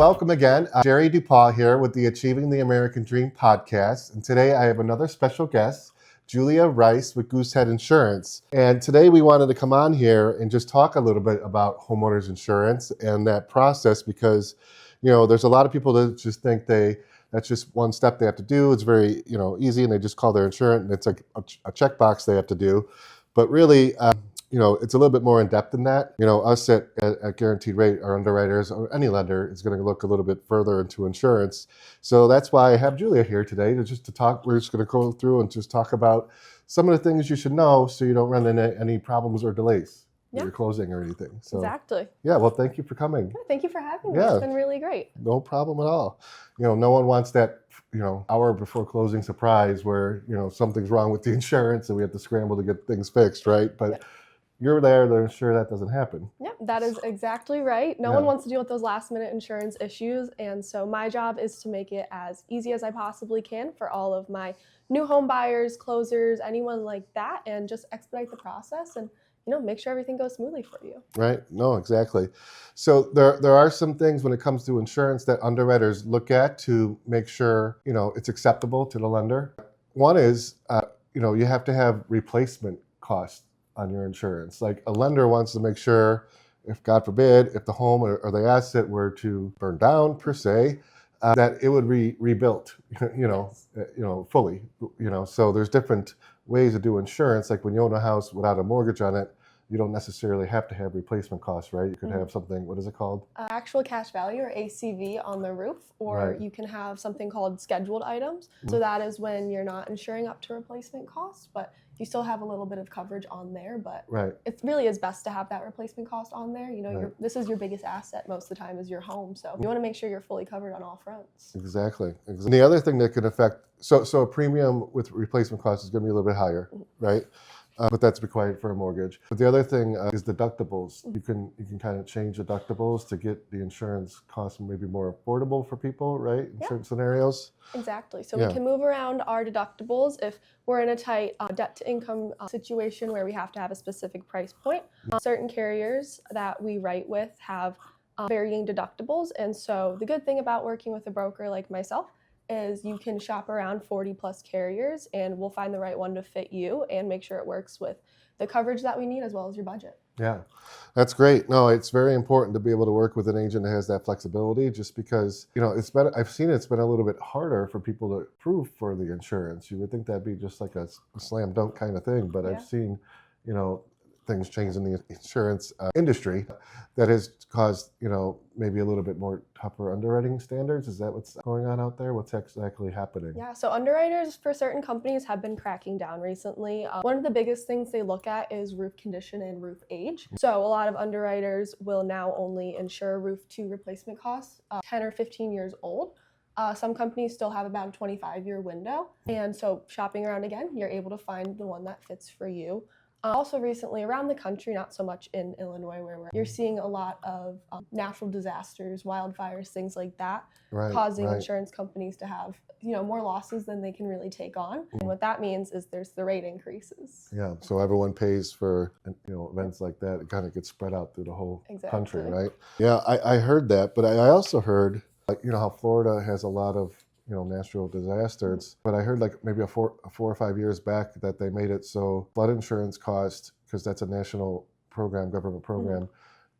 welcome again. Jerry DuPaw here with the Achieving the American Dream podcast. And today I have another special guest, Julia Rice with Goosehead Insurance. And today we wanted to come on here and just talk a little bit about homeowners insurance and that process because, there's a lot of people that just think that's just one step they have to do. It's very, easy and they just call their insurance and it's like a checkbox they have to do. But really, it's a little bit more in depth than that. Us at Guaranteed Rate, our underwriters, or any lender is going to look a little bit further into insurance. So that's why I have Julia here today to talk. We're just going to go through and just talk about some of the things you should know so you don't run into any problems or delays with your closing or anything. So, exactly. Yeah, well, thank you for coming. Yeah, thank you for having me. It's been really great. No problem at all. No one wants that, hour before closing surprise where, something's wrong with the insurance and we have to scramble to get things fixed, right? But you're there to ensure that doesn't happen. Yeah, that is exactly right. No one wants to deal with those last minute insurance issues. And so my job is to make it as easy as I possibly can for all of my new home buyers, closers, anyone like that, and just expedite the process and make sure everything goes smoothly for you. Right. No, exactly. So there are some things when it comes to insurance that underwriters look at to make sure, it's acceptable to the lender. One is, you have to have replacement costs on your insurance. Like a lender wants to make sure, if God forbid, if the home or the asset were to burn down per se, that it would be rebuilt, fully. So there's different ways to do insurance. Like when you own a house without a mortgage on it, you don't necessarily have to have replacement costs, right? You could have something, what is it called? Actual cash value or ACV on the roof, or you can have something called scheduled items. So that is when you're not insuring up to replacement costs, but you still have a little bit of coverage on there, but it really is best to have that replacement cost on there. This is your biggest asset most of the time is your home. So you want to make sure you're fully covered on all fronts. Exactly. And the other thing that could affect, so a premium with replacement cost is going to be a little bit higher, right? But that's required for a mortgage. But the other thing is deductibles. You can kind of change deductibles to get the insurance costs maybe more affordable for people, right? In certain scenarios. Exactly. So we can move around our deductibles if we're in a tight debt to income situation where we have to have a specific price point. Certain carriers that we write with have varying deductibles. And so the good thing about working with a broker like myself is you can shop around 40 plus carriers and we'll find the right one to fit you and make sure it works with the coverage that we need as well as your budget. Yeah, that's great. No, it's very important to be able to work with an agent that has that flexibility just because, I've seen it's been a little bit harder for people to prove for the insurance. You would think that'd be just like a slam dunk kind of thing, but I've seen, things change in the insurance industry that has caused, maybe a little bit more tougher underwriting standards. Is that what's going on out there? What's exactly happening? Yeah, so underwriters for certain companies have been cracking down recently. One of the biggest things they look at is roof condition and roof age. So a lot of underwriters will now only insure roof to replacement costs 10 or 15 years old. Some companies still have about a 25-year window. And so shopping around again, you're able to find the one that fits for you. Also recently around the country, not so much in Illinois where you're seeing a lot of natural disasters, wildfires, things like that, causing insurance companies to have more losses than they can really take on. And what that means is there's the rate increases. Yeah, so everyone pays for events like that. It kind of gets spread out through the whole country, right? Yeah, I heard that, but I also heard how Florida has a lot of natural disasters. But I heard like maybe a 4 or 5 years back that they made it so flood insurance cost, because that's a national program, government program,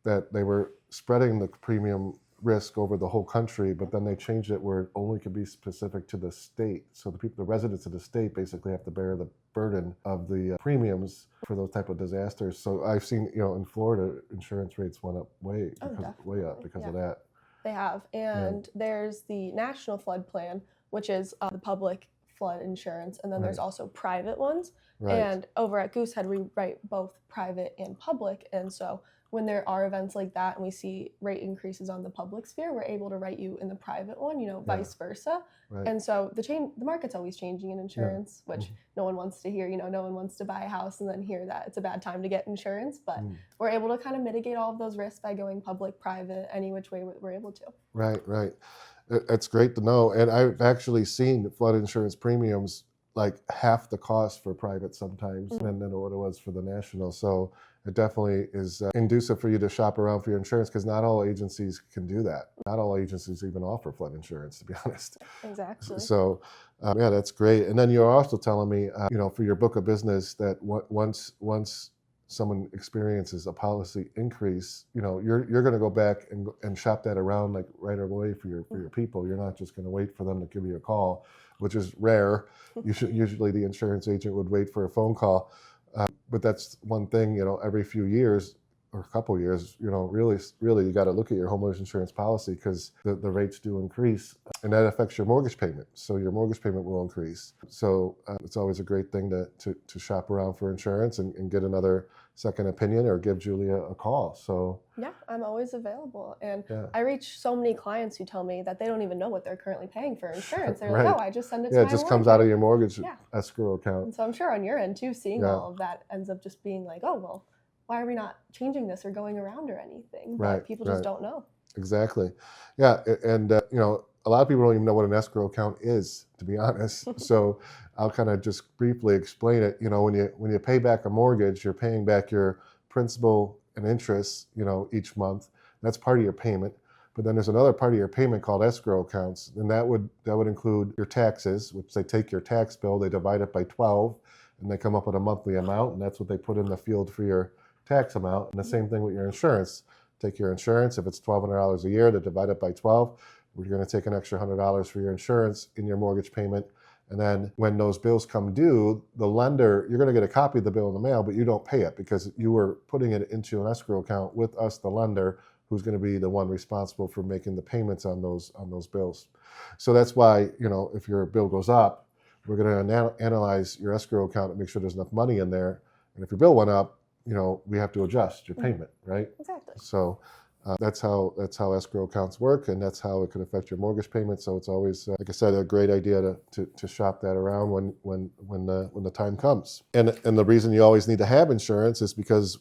that they were spreading the premium risk over the whole country, but then they changed it where it only could be specific to the state. So the residents of the state basically have to bear the burden of the premiums for those type of disasters. So I've seen, in Florida, insurance rates went up way up because of that. They have. And there's the National Flood Plan, which is the public flood insurance. And then there's also private ones. And over at Goosehead, we write both private and public. And so when there are events like that and we see rate increases on the public sphere, we're able to write you in the private one, vice versa. And so the market's always changing in insurance, which no one wants to hear. No one wants to buy a house and then hear that it's a bad time to get insurance. But we're able to kind of mitigate all of those risks by going public, private, any which way we're able to. Right. That's great to know. And I've actually seen flood insurance premiums like half the cost for private sometimes than what it was for the national. So it definitely is inducive for you to shop around for your insurance, because not all agencies can do that. Not all agencies even offer flood insurance, to be honest. Exactly. So yeah, that's great. And then you're also telling me, for your book of business, that once someone experiences a policy increase, you're going to go back and shop that around like right away for your people. You're not just going to wait for them to give you a call, which is rare. Usually the insurance agent would wait for a phone call. But that's one thing, every few years or a couple of years, really you got to look at your homeowners insurance policy, because the rates do increase, and that affects your mortgage payment. So your mortgage payment will increase. So it's always a great thing to shop around for insurance and get another second opinion, or give Julia a call. So yeah, I'm always available. And yeah. I reach so many clients who tell me that they don't even know what they're currently paying for insurance. They're Right. like, oh, I just send it to Yeah, my it just mortgage. comes out of your mortgage Yeah. escrow account. And so I'm sure on your end too, seeing Yeah. all of that ends up just being like, oh, well, why are we not changing this or going around or anything? But Right, people just don't know. Exactly. Yeah, and a lot of people don't even know what an escrow account is, to be honest. So I'll kind of just briefly explain it. When you pay back a mortgage, you're paying back your principal and interest, each month. That's part of your payment. But then there's another part of your payment called escrow accounts, and that would include your taxes, which they take your tax bill, they divide it by 12, and they come up with a monthly amount, and that's what they put in the field for your tax amount. And the same thing with your insurance. Take your insurance, if it's $1,200 a year, to divide it by 12, we're going to take an extra $100 for your insurance in your mortgage payment. And then when those bills come due, the lender, you're going to get a copy of the bill in the mail, but you don't pay it, because you were putting it into an escrow account with us, the lender, who's going to be the one responsible for making the payments on those bills. So that's why, if your bill goes up, we're going to analyze your escrow account and make sure there's enough money in there. And if your bill went up, we have to adjust your payment, right? Exactly. So that's how escrow accounts work, and that's how it could affect your mortgage payment. So it's always, like I said, a great idea to shop that around when the time comes. And the reason you always need to have insurance is because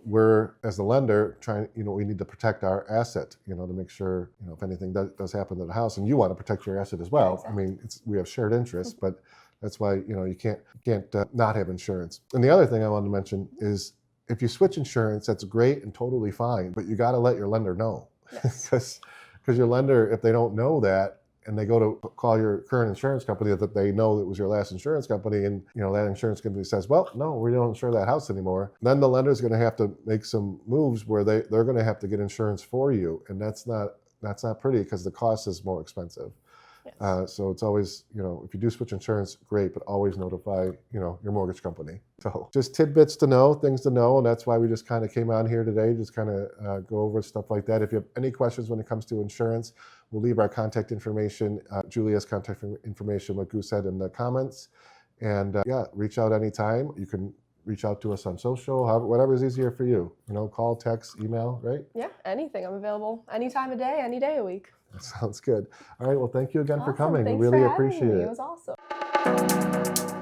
we're, as the lender, trying, we need to protect our asset, to make sure, if anything does happen to the house, and you want to protect your asset as well. Yeah, exactly. I mean, we have shared interests, but that's why you can't not have insurance. And the other thing I wanted to mention is, if you switch insurance, that's great and totally fine, but you got to let your lender know, because your lender, if they don't know that, and they go to call your current insurance company that they know that was your last insurance company, and that insurance company says, well, no, we don't insure that house anymore, then the lender's going to have to make some moves where they're going to have to get insurance for you, and that's not pretty, because the cost is more expensive. Yes. So it's always, if you do switch insurance, great, but always notify, your mortgage company. So just tidbits to know, things to know, and that's why we just kind of came on here today, just kind of go over stuff like that. If you have any questions when it comes to insurance, we'll leave our contact information, Julia's contact information with Goosehead in the comments. And reach out anytime. You can reach out to us on social, whatever is easier for you. Call, text, email, right? Yeah, anything. I'm available any time of day, any day a week. That sounds good. All right. Well, thank you again for coming. Thanks We really for having appreciate me. it. It was awesome.